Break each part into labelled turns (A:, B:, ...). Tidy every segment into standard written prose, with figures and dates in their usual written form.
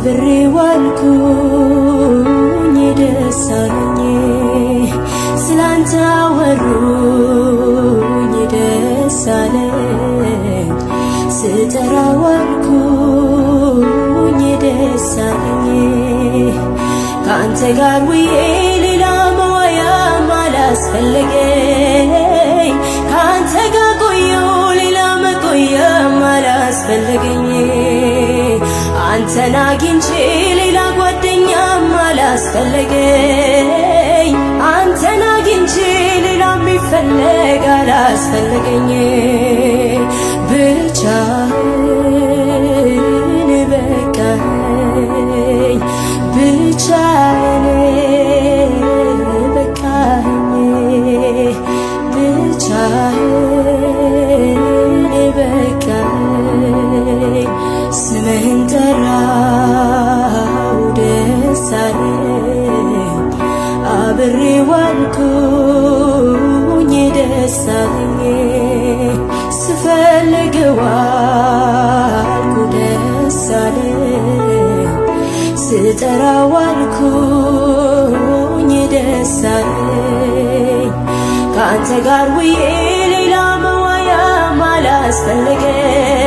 A: አብሬ ዋልኩኝ ደስ አለኝ ስላንተ አወሩኝ ደስ አለኝ ስጠራ ዋልኩኝ ደስ አለኝ ካንተ ጋር ውዬ ሌላ መዋያም አላስፈለገኝ ካንተ ጋር ቆየሁ ሌላ መቆያም አላስፈለገኝ አንተን አግኝቼ ሌላ ጓደኛም አላስፈለገኝ አንተን አግኝቼ ሌላ የሚፈለግ አላስፈለገኝ ብቻህን በቃኝ ብቻህን በቃኝ ብቻህን በቃኝ ስምህን ጠራው ደስ አለኝ አብሬ ዋልኩኝ ደስ አለኝ ስፈልግ ዋልኩ ደስ አለኝ ስጠራ ዋልኩኝ ደስ አለኝ ካንተ ጋር ውዬ ሌላ መዋያም አላስፈለገኝ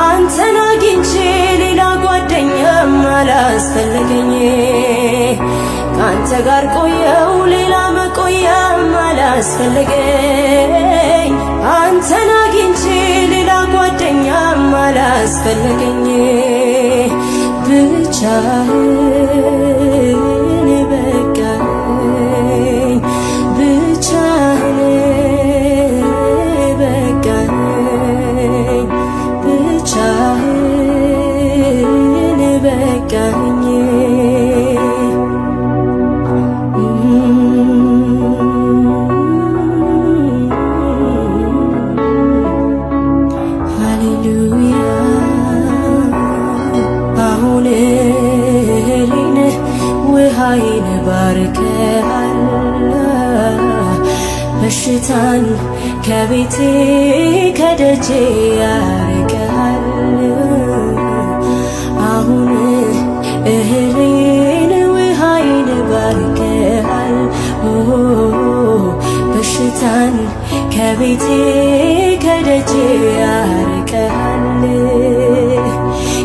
A: አንተን አግኝቼ ሌላ ጓደኛም አላስፈለገኝ ካንተ ጋር ቆየሁ ሌላ መቆያም አላስፈለገኝ አንተን አግኝቼ ሌላ ጓደኛም አላስፈለገኝ ብቻህን በቃኝ ብቻህን በቃኝ ብቻህን በቃኝ ሃሌሉያ አሁን እህሌን ውሃዬን ባርከሃል በሽታን ከቤቴ ከደጄ ያርቀሃል አሁን እህሌን ውሃዬን ባርከሃል በሽታን ከቤቴ ከደጄ ያርቀሃል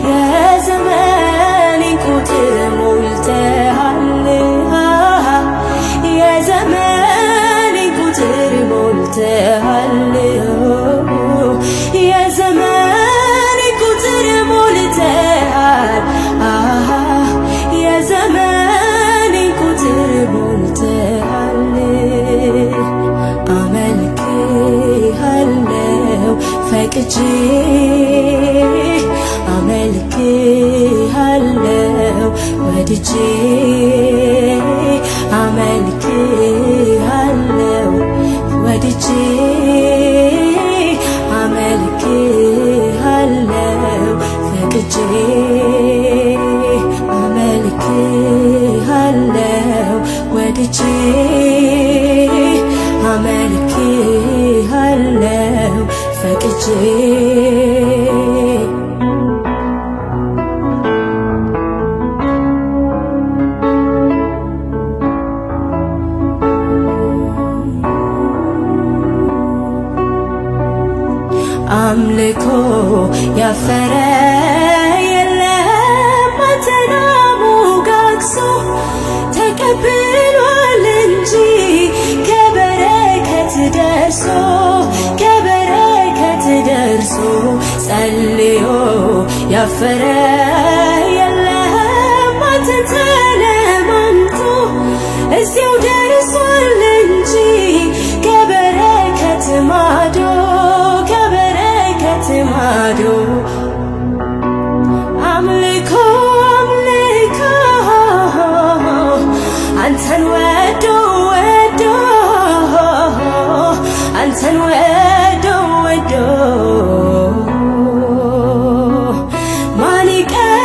A: የዘመኔን ቁጥር ሞልተሃል የዘመኔን ቁጥር ሞልተሃል የዘመኔን ቁጥር ሞልተሃል የዘመኔን ቁጥር ሞልተሃል አመልክሃለሁ ፈቅጄ አመልክሃለሁ ወድጄ አመልክሃለሁ ወድጄ አመልክሃለሁ ፈቅጄ አመልክሃለሁ ወድጄ አመልክሃለሁ ፈቅጄ አምልኮ ያፈረ የለም አንተን አሞጋግሶ ተቀብሏል እንጂ ከበረከት ደርሶ ከበረከት ደርሶ ጸልዮ ያፈረ የለም አንተን ተለማምጦ እዚያው ደርሷል እንጂ ከበረከት ማዶ ማዶ አምልኮ አምልኮ አንተን ወዶ ወዶ አንተን ወዶ ወዶ ማን ይቀር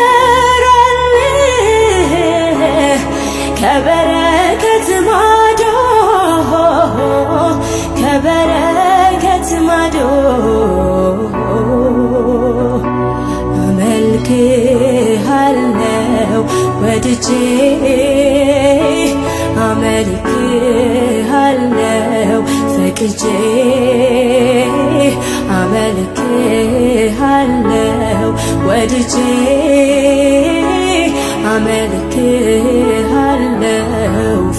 A: ወድጄ አመልክሃለው ፈቅጄ አመልክሃለው ወድጄ አመልክሃለው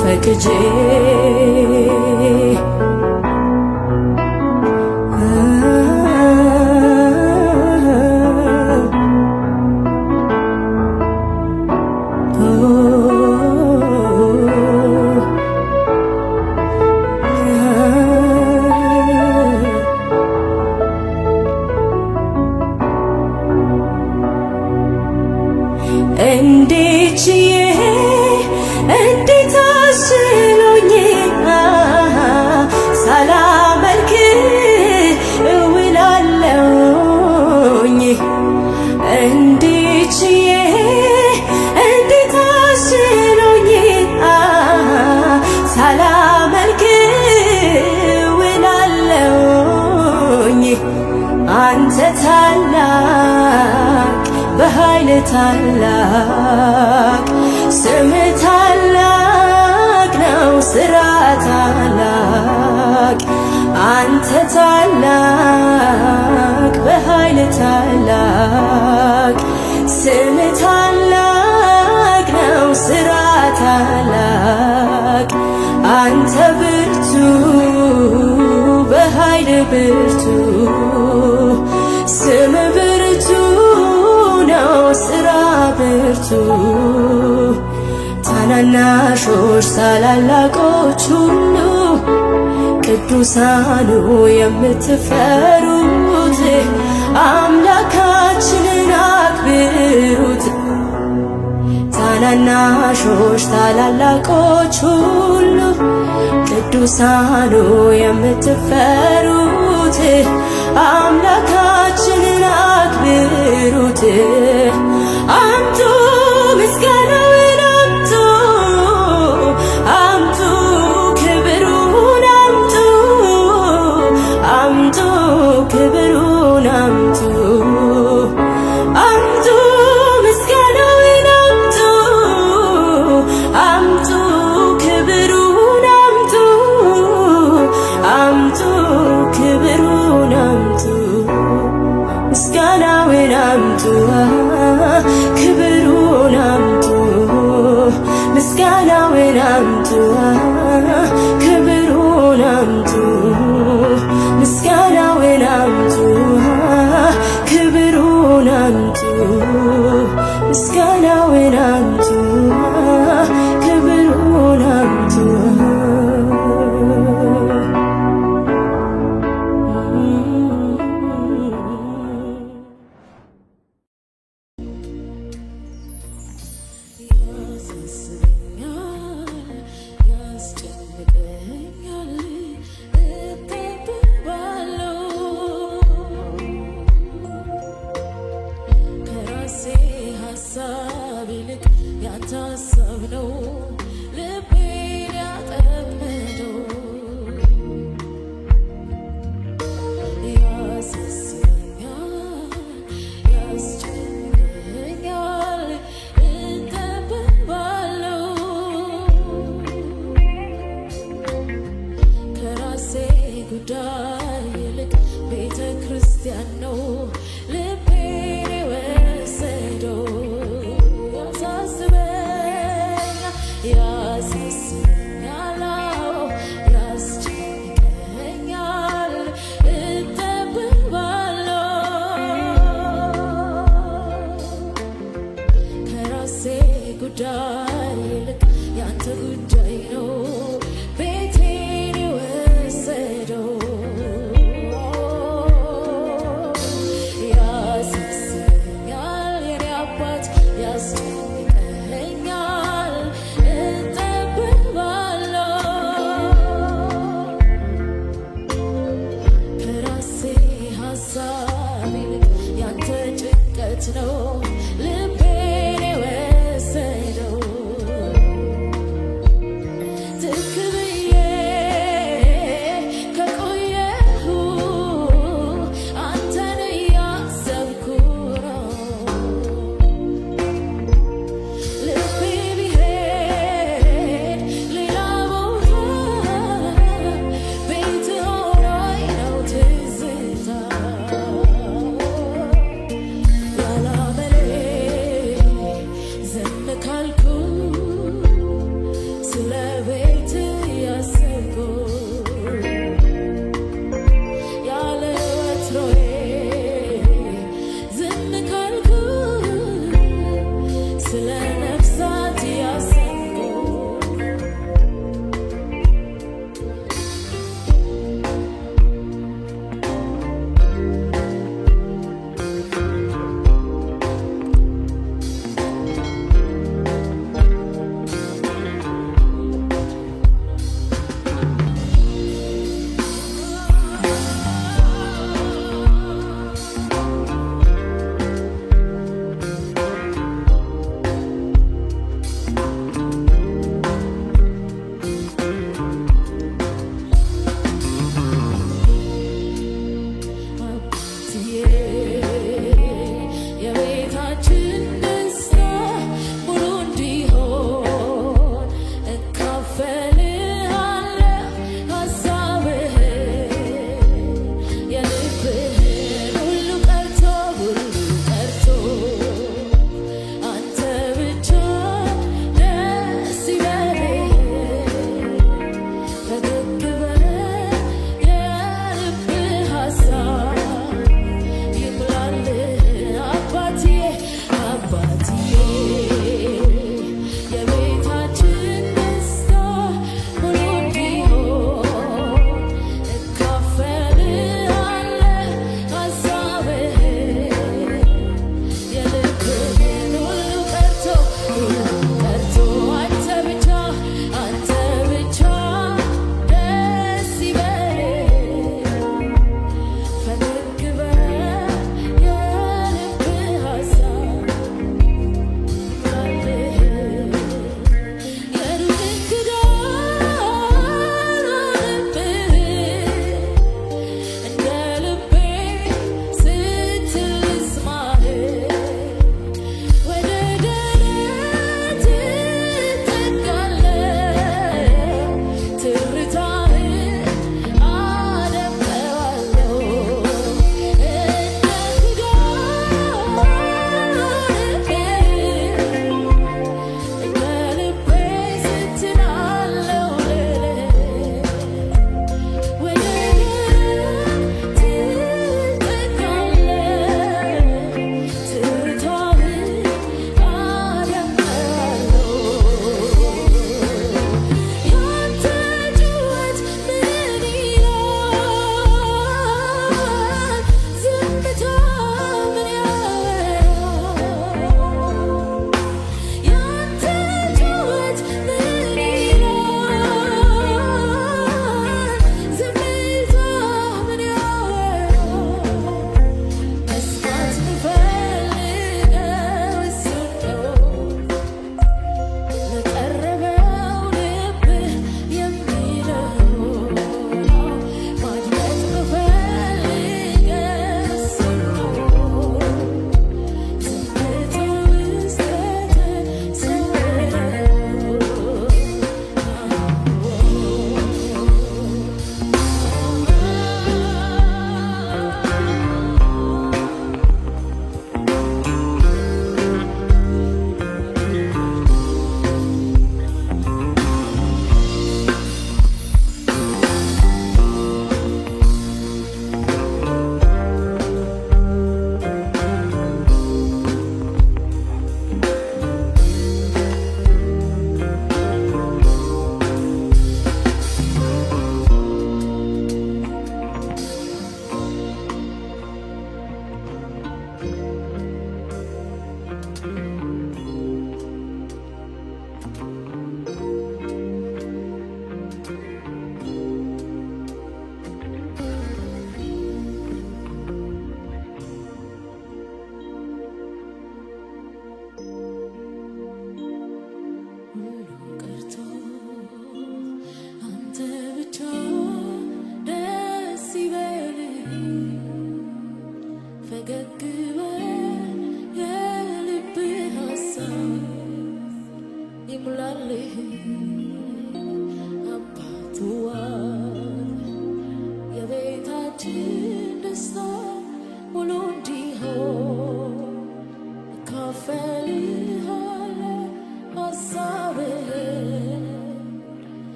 A: ፈቅጄ እንዴት አስችሎኝ ሳላመልክ እውላለሁኝ እንዴት አስችሎኝ ሳላመልክ እውላለሁኝ አንተ ታላቅ በኃይል ታላቅ ስምህ ታላቅ ነው ስራ ታላቅ አንተ ታላቅ በኃይል ታላቅ ስምህ ታላቅ ነው ስራ ታላቅ አንተ ብርቱ በኃይል ብርቱ ስምህ ብርቱ ስራ ብርቱ ታናናሾች ታላላቆች ሁሉ ቅዱሳኑ የምትፈሩት አምላካችንን አክብሩት። ታናናሾች ታላላቆች ሁሉ ቅዱሳኑ የምትፈሩት አምላካችንን አክብሩት። አምጡ ምስጋናውን አምጡ አምጡ ክብሩን አምጡ አምጡ ክብሩን አምጡ አምጡ ምስጋናውን አምጡ አምጡ ክብሩን አምጡ አምጡ ክብሩን አምጡ ምስጋናውን አምጡ ክብሩን አምጡ ምስጋናውን አምጡ ክብሩን አምጡ ምስጋናውን አምጡ ክብሩን አምጡ ምስጋናውን አምጡ ክብሩን አምጡ ያታሰብነው ልቤን ያጠመደው ያሳስበኛል ያስጨንቀኛል እጠበባለሁ ከራሴ ጉዳይ ይልቅ ቤተ ክርስቲያን ነው ልቤን የወሰደው ያሳስበኛል ያስጨንቀኛል እጠበባለሁ ከራሴ ጉዳይ ይልቅ ያንተ ጉዳይ ነው ቤቴን የወሰደው ያሳስበኛል የኔ አባት ያስጨንቀኛል ነው ልቤን የወሰደው ትክ ብዬ ከቆየሁ አንተን እያሰብኩ ነው ልቤ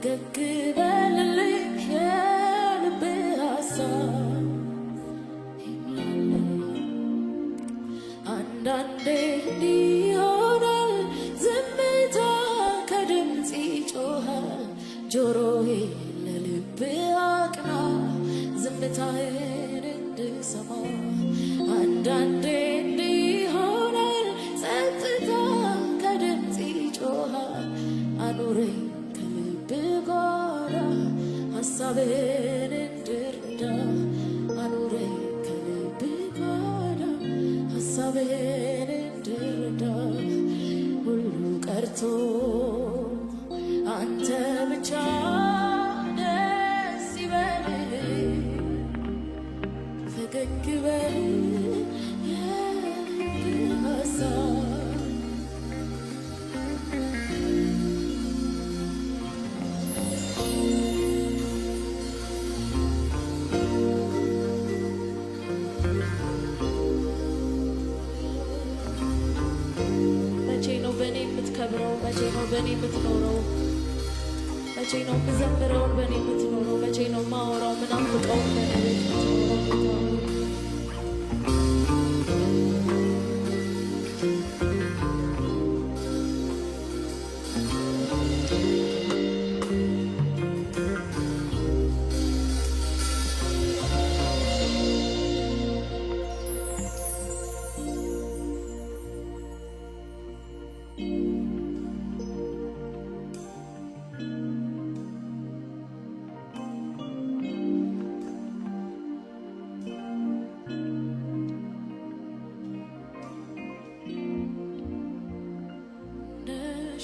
A: ፈገግ በልልኝ የልብ ሀሳብ አንዳንዴ እንዲህ ይሆናል ዝምታ ከድምፅ ይጮሃል ጆሮዬ ለልብ አቅና ዝምታዬን እንድሰማ አንዳንዴ እንዲህ ይሆናል ጸጥታ ከድምፅ ይጮሃል አኑረኝ ከልብ ጋራ ሀሳብህን እንድረዳ አኑረኝ ከልብ ጋራ ሀሳብህን እንድረዳ ሁሉ ቀርቶ አንተ ብቻ ደስ ይበልህ ፈገግ በል የልብ ሀሳብ መቼ ነው በእኔ የምትከብረው? መቼ ነው በእኔ የምትኖረው? መቼ ነው የምዘምረውን በእኔ የምትኖረው? መቼ ነው ማወራው ምናፍቀውን በእኔ ቤት የምትኖረው?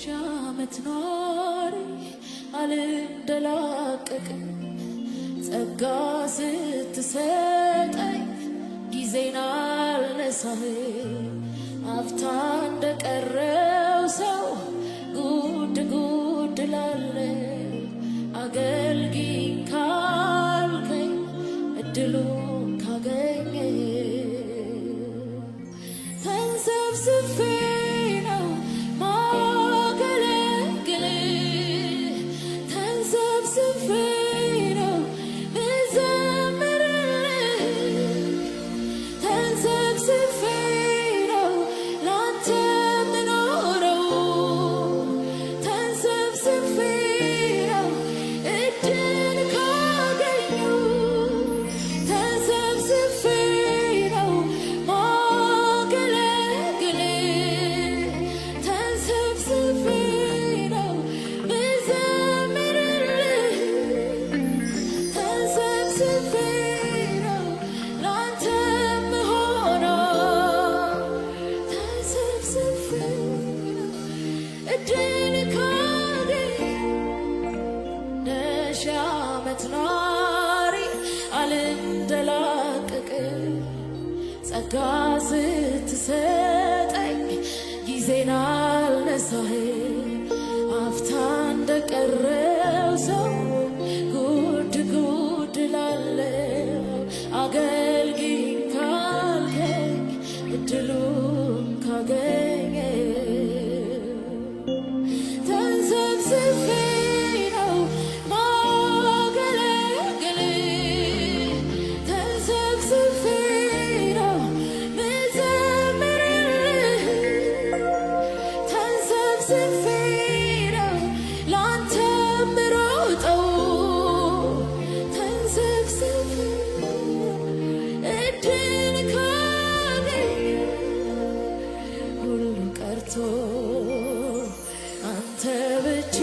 A: ሺህ ዓመት ኖሪ አልንደላቀቅም ጸጋ ስትሰጠኝ ጊዜን አልነሳህ አፍታ እንደቀረው ሰው ጉድ ጉድ ላለ አገልግኝ ካልከኝ እድሉን ካገኘ ተንሰብስቤ ነው ማገለግል ተንሰብስቤ ነው ምዘምርልህ ተንሰብስቤ ነው ላንተ ምኖረው ተንሰብስቤ ነው እድል ካገኘው ተንሰብስቤ ነው ማገለግል ተንሰብስቤ ነው ምዘምርልህ ተንሰብስቤ ነው ላንተ ምሆነው ተንሰብስቤ ነው እድል ካገኘው ሺህ ዓመት ኖሪ አልንደላቀቅም ጸጋ ስትሰጠኝ ጊዜን አልነሳህ አፍታ እንደቀረው ሰው ጉድ ጉድ ላለው አገልግኝ ካልከኝ እድሉን ካገኘ ተንሰብስቤ ነው ማገለግል ተንሰብስቤ ነው ምዘምርልህ ተንሰብስቤ ነው ላንተ ምሮጠው ተንሰብስቤ እድል ካገኘው ሁሉ ቀርቶ አንተ ብቻ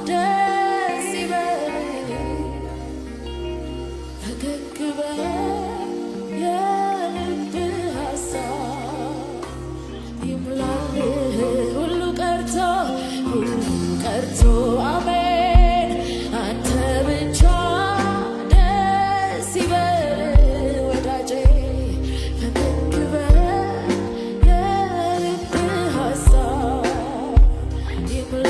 A: ደስ ይበልህ ፈገግ በል የልብ ሀሳብ ይሙላልህ ሁሉ ቀርቶ አሜን አንተ ብቻ ደስ ይበልህ ወዳጄ ፈገግ በል የልብ ሀሳብ ይሙላልህ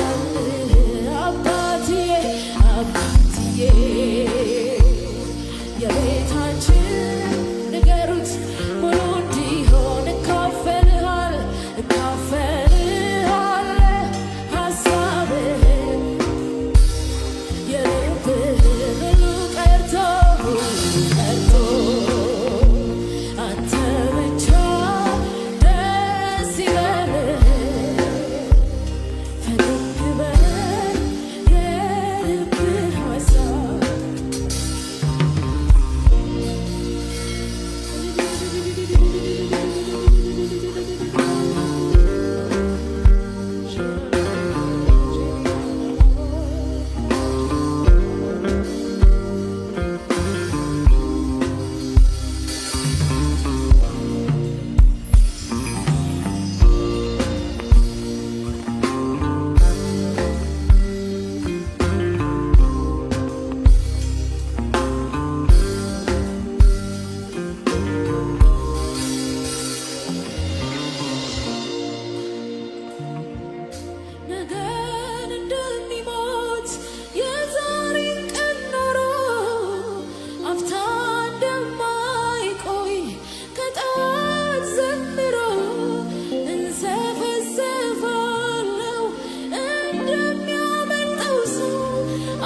A: እንደሚያመልጠው ሰው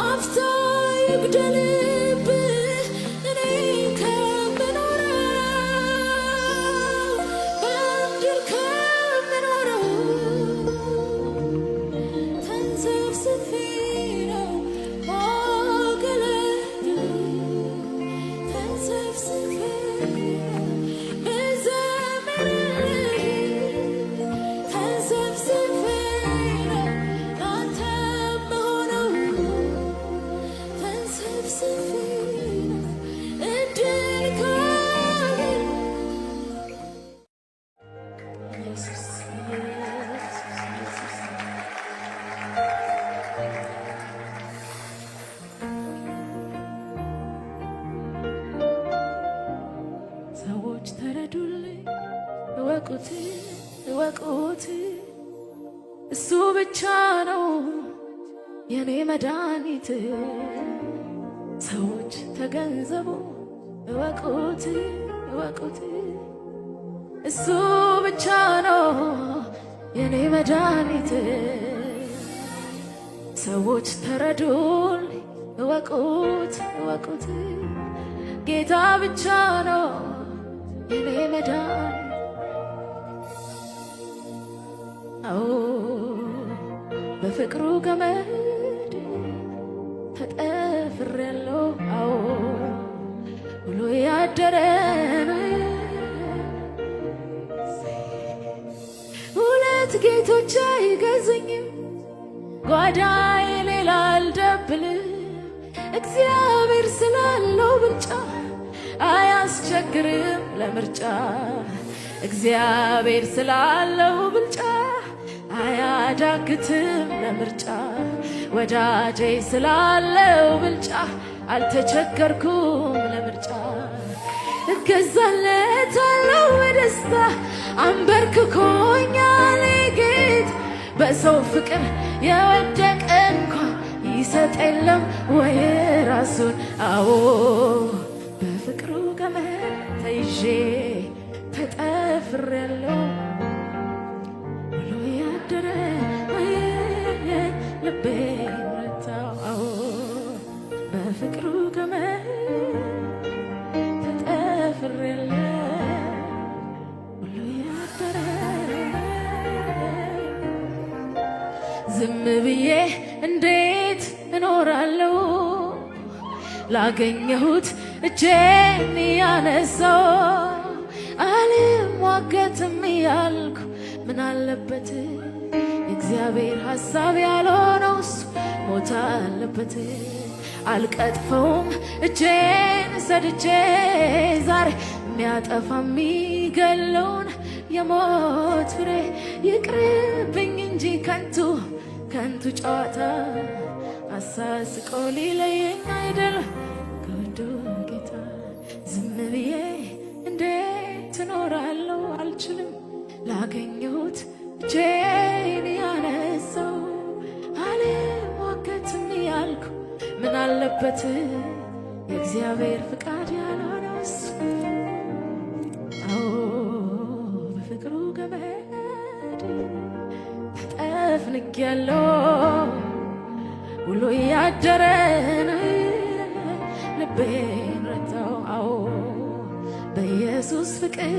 A: አፍታ ይግደልብህ እኔ ከምኖረው በምድር ከምኖረው ተንሰፍስፌ ነው ማገለግል ተንሰፍስፌ ሰዎች ተረዱልኝ እወቁት እወቁት እሱ ብቻ ነው የኔ መድኃኒት ሰዎች ተገንዘቡ እወቁት እወቁት እሱ ብቻ ነው የኔ መድኃኒት ሰዎች ተረዱልኝ እወቁት እወቁት ጌታ ብቻ ነው የኔ መድኃኒት አዎ በፍቅሩ ገመድ ተጠፍሬያለሁ አዎ ውሎ ያደረ ሁለት ጌቶች አይገዙኝም ጓዳዬ ሌላ አልደብልም እግዚአብሔር ስላለው ብልጫ አያስቸግርም ለምርጫ እግዚአብሔር ስላለው ብልጫ አያዳግትም ለምርጫ ወዳጄ ስላለው ብልጫ አልተቸገርኩም ለምርጫ እገዛለታለሁ በደስታ አንበርክኮኛል ጌታ በሰው ፍቅር የወደቀ እንኳ ይሰጥ የለም ወይ ራሱን አዎ በፍቅሩ ገመድ ተይዤ ተጠፍሬያለሁ ውሎ ያደረ ልቤ ረታው አዎ በፍቅሩ ገመድ ተጠፍሬያለሁ ውሎ ያደረ ዝም ብዬ እንዴት እኖራለሁ ላገኘሁት እጄን ያነሳው አልሟገትም ያልኩ ምን አለበት የእግዚአብሔር ሐሳብ ያልሆነው እሱ ሞት አለበት አልቀጥፈውም እጄን ሰድቼ ዛሬ የሚያጠፋ የሚገለውን የሞት ፍሬ ይቅርብኝ እንጂ ከንቱ ጨዋታ አሳስቆ ሊለየኝ አይደል ከወዶ ጌታ ዝም ብዬ እንዴት እኖራለሁ አልችልም ላገኘሁት እጄን ያነሳው አልሟገትም ያልኩ ምን አለበት የእግዚአብሔር ፍቃድ ያልሆነው እሱ አዎ በፍቅሩ ገመድ ተጠፍንጌያለሁ ውሎ ያደረ ልቤን ረታው አዎ በኢየሱስ ፍቅር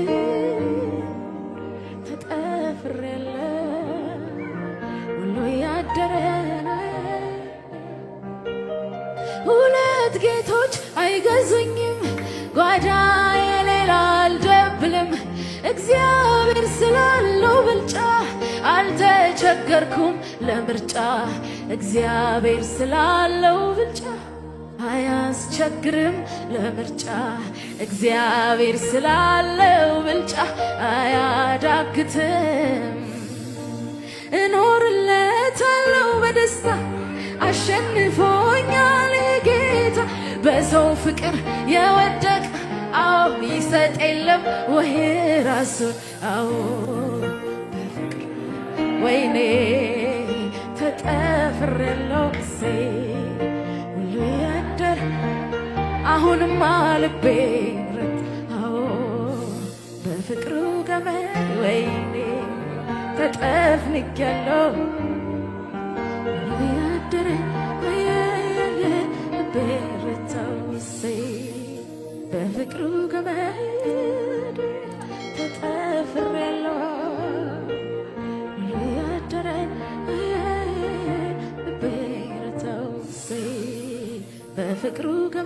A: ተጠፍሬያለሁ ውሎ ያደረ ሁለት ጌቶች አይገዙኝም ጓዳዬ ሌላ አልደብልም እግዚአብሔር ስላለው ብልጫ አልተቸገርኩም ለምርጫ እግዚአብሔር ስላለው ብልጫ አያስቸግርም ለምርጫ እግዚአብሔር ስላለው ብልጫ አያዳግትም እኖርለታለሁ በደስታ አሸንፎኛል ጌታ በሰው ፍቅር የወደቀ አዎ ይሰጥ የለም ወይ ራሱን አዎ በፍቅር ወይኔ ተጠፍሬያለሁ ጊዜ ሁሉ ያደር አሁንማ ልቤ ረት አዎ በፍቅሩ ገመድ ወይኔ ተጠፍንጌያለሁ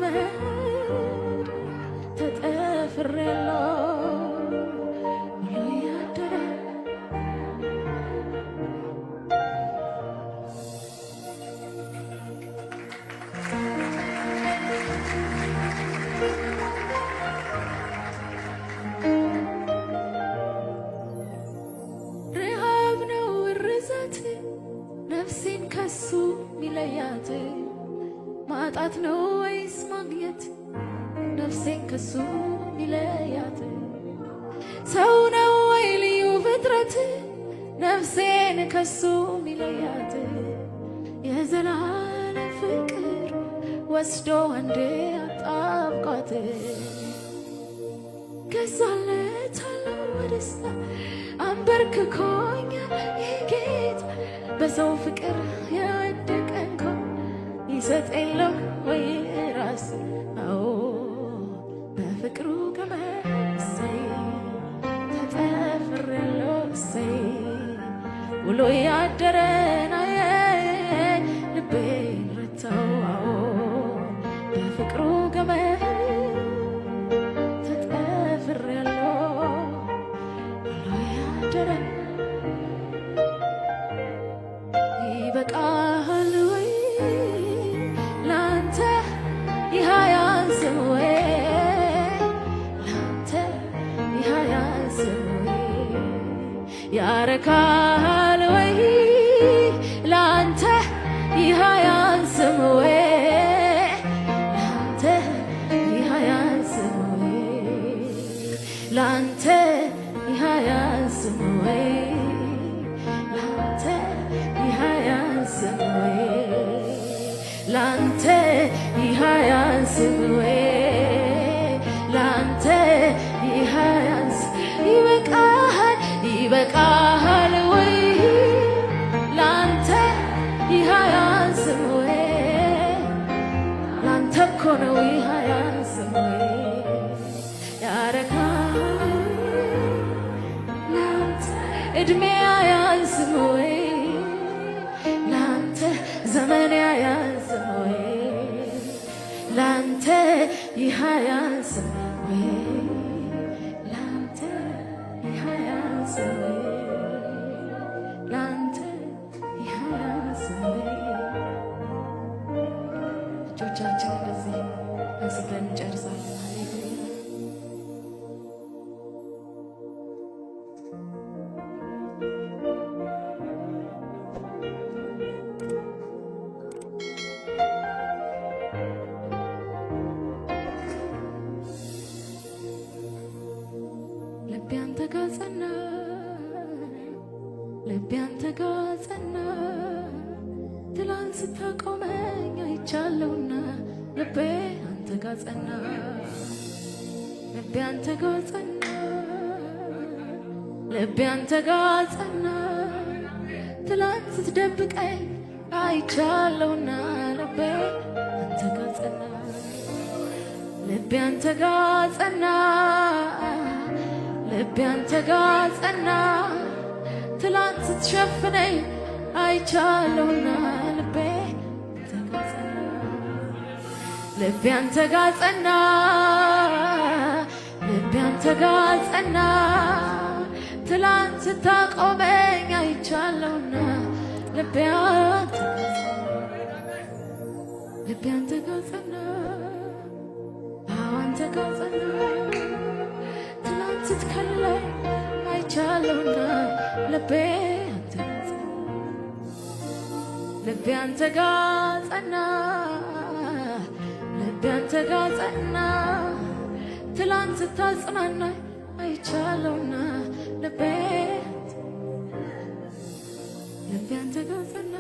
A: ገመድ ተጠፍሬያለሁ ውሎ ያደረ ረሃብ ነው እርዛት ነፍሴን ከሱ ሚለያት ማጣት ነው ወይስ ማግኘት ነፍሴን ከሱ ሚለያት ሰው ነው ወይ ልዩ ፍጥረት ነፍሴን ከሱ ሚለያት የዘላለም ፍቅር ወስዶ አንዴ አጣብቋት ገዛለታለሁ በደስታ አንበርክኮኛል ይህ ጌታ በሰው ፍቅር የወደቀ እንኳ ይሰጥ የለም ወይ ራስ አዎ በፍቅሩ ገመድ እሰይ ተጠፍሬያለሁ እሰይ ውሎ ያደረን ልቤን ረታው አዎ በፍቅሩ ገመድ ተጠፍሬያለሁ ውሎ ያደረን ይበቃል ወይ ላንተ ይህ አያንስም ወይ ላንተ ይህ አያንስም ወይ ያረካል ወይ ላንተ ይህ አያንስም ወይ ላንተ ይህ አያንስም ወይ ላንተ ይህ አያንስም ወይ ላንተ ይህ አያንስም ወይ ላንተ ይህ አያንስም ወይ ላንተ ይህ አያንስ ይበቃሃል ይበቃሃል ወይ ላንተ ይህ አያንስም ወይ ላንተ እኮ ነው ይህ አያንስም ወይ ያረካል ላንተ እድሜ አያንስም ወይ ላንተ ዘመን አያንስም ወይ ላንተ ይህ አያንስም ወይ ላንተ ይህ አያንስም ወይ ላንተ ይህ አያንስም ወይ እጆቻችንን በዚህ አንስተን እንጨርሳለን። ልቤ አንተ ጋር ጸና ልቤ አንተ ጋር ጸና ትላንት ስታቆመኝ አይቻለሁና ልቤ አንተ ጋር ጸና ልቤ አንተ ጋር ጸና ልቤ አንተ ጋር ጸና ትላንት ስትደብቀኝ አይቻለሁና ልቤ አንተ ጋር ጸና ልቤ አንተ ጋር ጸና ልቤ አንተ ጋር ጸና ትላንት ስትሸፍነኝ አይቻለሁና ልቤ አንተ ጋር ጸና ልቤ አንተ ጋር ጸና ልቤ አንተ ጋር ጸና ትላንት ስታቆመኝ አይቻለሁና ልቤ አንተ ጋር ጸና አንተ ጋር ጸና ትላንት ስትከልለኝ አይቻለሁና ልቤ አንተ ጋር ጸና ልቤ አንተ ጋር ጸና ልቤ አንተ ጋር ጸና ትላንት ስታጽናናኝ አይቻለሁና ልቤ አንተ ጋር ጸና